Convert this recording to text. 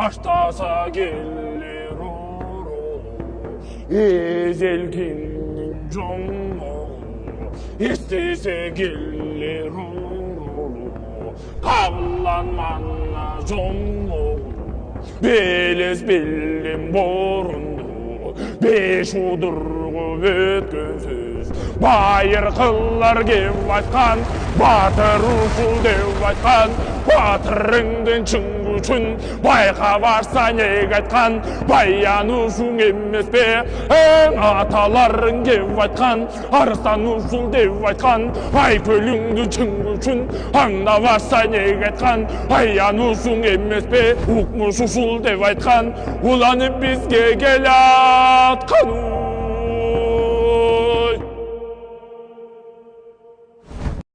баштаса келер оролу, эзелгеннин жоңмогу, эстесе келер оролу, кабыланманна жоңмогу, белес билим борунду, беш удургу өткөнсүз, байыркылар кеп айткан, батыр ушул деп айткан, батырыңдын чың күчүн байка барса неге айткан, баян ушуң эмеспи эң аталарың кеп айткан, арыстан ушул деп айткан, айкөлүңдүн чың күчүн аңда барса неге айткан, баян ушуң эмеспи укмуш ушул деп айткан, уланып бизге келаткан.